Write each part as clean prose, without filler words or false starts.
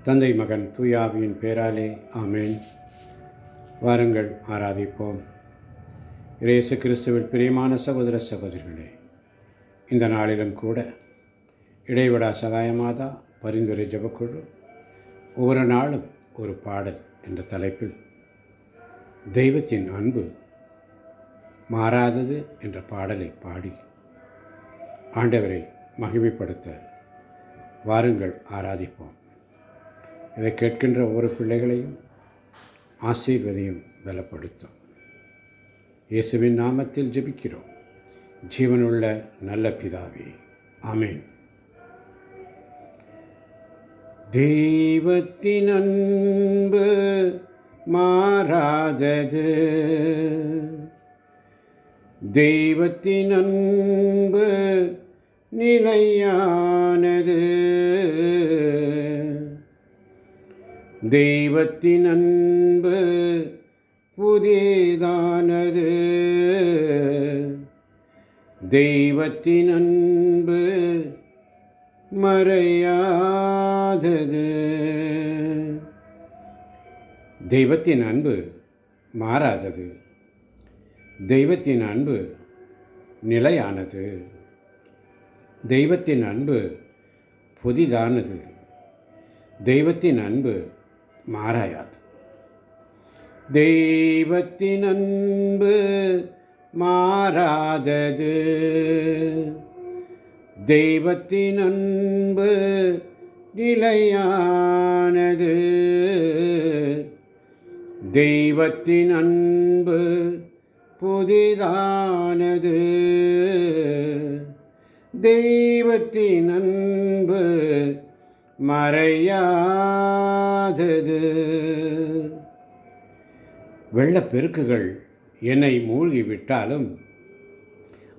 தந்தை மகன் தூயாவியின் பேராலே ஆமேன். வாருங்கள் ஆராதிப்போம். இயேசு கிறிஸ்துவில் பிரியமான சகோதர சகோதரிகளே, இந்த நாளிலும் கூட இடைவிடா சகாயமாதா பரிந்துரை ஜெபக்குழு ஒவ்வொரு நாளும் ஒரு பாடல் என்ற தலைப்பில் தெய்வத்தின் அன்பு மாறாதது என்ற பாடலை பாடி ஆண்டவரை மகிமைப்படுத்த வாருங்கள் ஆராதிப்போம். இதை கேட்கின்ற ஒவ்வொரு பிள்ளைகளையும் ஆசீர்வதியும் பலப்படுத்தும். இயேசுவின் நாமத்தில் ஜெபிக்கிறோம், ஜீவனுள்ள நல்ல பிதாவே, ஆமேன். தெய்வத்தின் அன்பு மாறாதது, தெய்வத்தின் அன்பு நிலையானது, தெய்வத்தின் அன்பு புதிதானது, தெய்வத்தின் அன்பு மறையாதது. தெய்வத்தின் அன்பு மாறாதது, தெய்வத்தின் அன்பு நிலையானது, தெய்வத்தின் அன்பு புதிதானது, தெய்வத்தின் அன்பு மாறாயாது. தெய்வத்தின் அன்பு மாறாதது, தெய்வத்தின் அன்பு நிலையானது, தெய்வத்தின் அன்பு புதிதானது, தெய்வத்தின் அன்பு மறையாதது. வெள்ளப்பெருக்குகள் என்னை மூழ்கிவிட்டாலும்,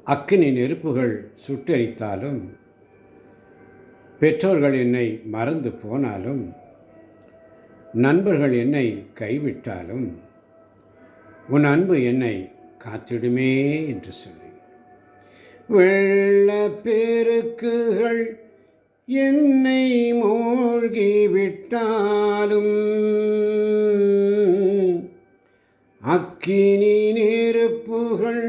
அக்கினி நெருப்புகள் சுட்டெரித்தாலும், பெற்றோர்கள் என்னை மறந்து போனாலும், நண்பர்கள் என்னை கைவிட்டாலும், உன் அன்பு என்னை காத்திடுமே என்று சொல்லி, வெள்ளப்பெருக்குகள் என்னை மூழ்கிவிட்டாலும், அக்கினி நெருப்புகள்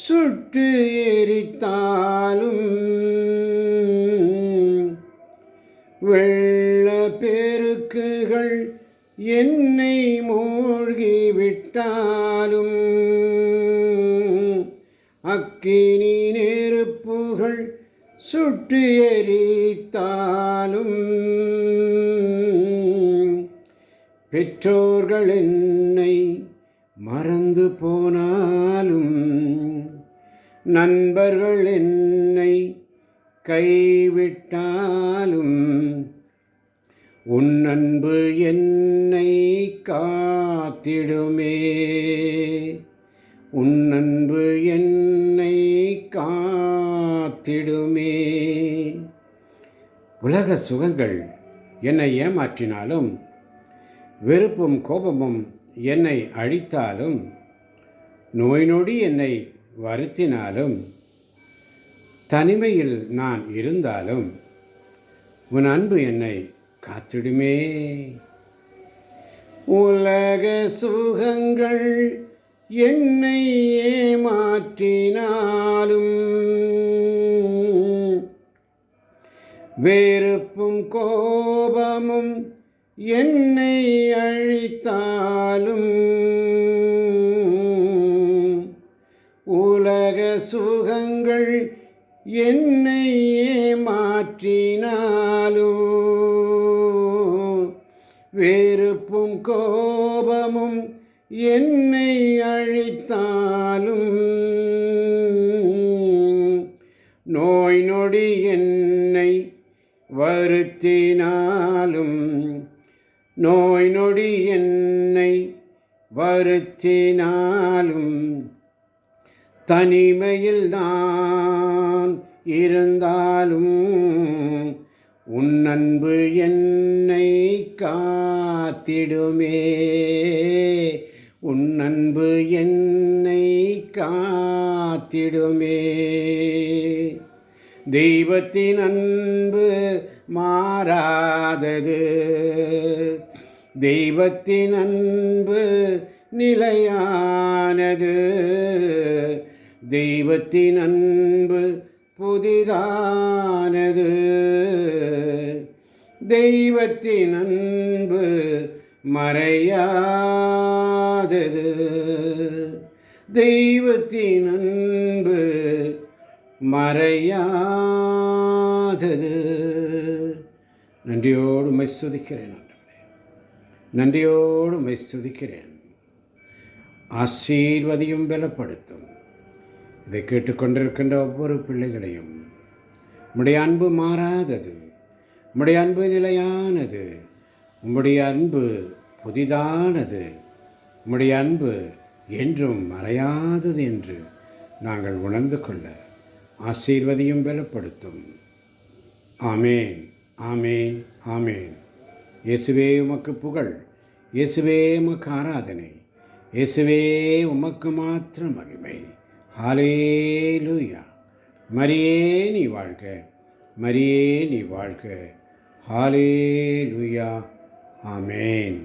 சுட்டு எரித்தாலும், வெள்ளப்பெருக்குகள் என்னை மூழ்கிவிட்டாலும், அக்கினி நெருப்புகள் சுட்டு எரித்தாலும், பெற்றோர்கள் என்னை மறந்து போனாலும், நண்பர்கள் என்னை கைவிட்டாலும், உன் அன்பு என்னை காத்திடுமே, உன் அன்பு என்னை காத்திடுமே. உலக சுகங்கள் என்னை ஏமாற்றினாலும், வெறுப்பும் கோபமும் என்னை அழித்தாலும், நோய் நொடி என்னை வருத்தினாலும், தனிமையில் நான் இருந்தாலும், உன் அன்பு என்னை காத்திடுமே. உலக சுகங்கள் என்னை ஏமாற்றினாலும், வெறுப்பும் கோபமும் என்னை அழித்தாலும், உலக சுகங்கள் என்னை ஏமாற்றினாலும், வெறுப்பும் கோபமும் என்னை அழித்தாலும், நோய் நொடி என்னை வருத்தினாலும், நோய் நொடி என்னை வருத்தினாலும், தனிமையில் நான் இருந்தாலும், உன் அன்பு என்னை காத்திடுமே, உன் அன்பு என்னை காத்திடுமே. தெய்வத்தின் அன்பு மாறாதது. தெய்வத்தின் அன்பு நிலையானது. தெய்வத்தின் அன்பு புதிதானது. தெய்வத்தின் அன்பு மறையாதது. தெய்வத்தின் அன்பு மறையாதது. நன்றியோடு உம்மை ஸ்துதிக்கிறேன் ஆண்டவரே. நன்றியோடு உம்மை ஸ்துதிக்கிறேன். ஆசீர்வதியும் பலப்படுத்தும். இதை கேட்டுக்கொண்டிருக்கின்ற ஒவ்வொரு பிள்ளைகளையும் உம்முடைய அன்பு மாறாதது. உம்முடைய அன்பு நிலையானது. உம்முடைய அன்பு புதிதானது. உம்முடைய அன்பு என்றும் மறையாதது என்று நாங்கள் உணர்ந்து கொள்ள ஆசீர்வதியும் பலப்படுத்தும். ஆமேன், ஆமேன், ஆமேன். இயேசுவே உமக்கு புகழ். இயேசுவே உமக்கு ஆராதனை. இயேசுவே உமக்கு மாத்திரம் மகிமை. ஹல்லேலூயா. மரியே நீ வாழ்க. மரியே நீ வாழ்க. ஹல்லேலூயா. ஆமேன்.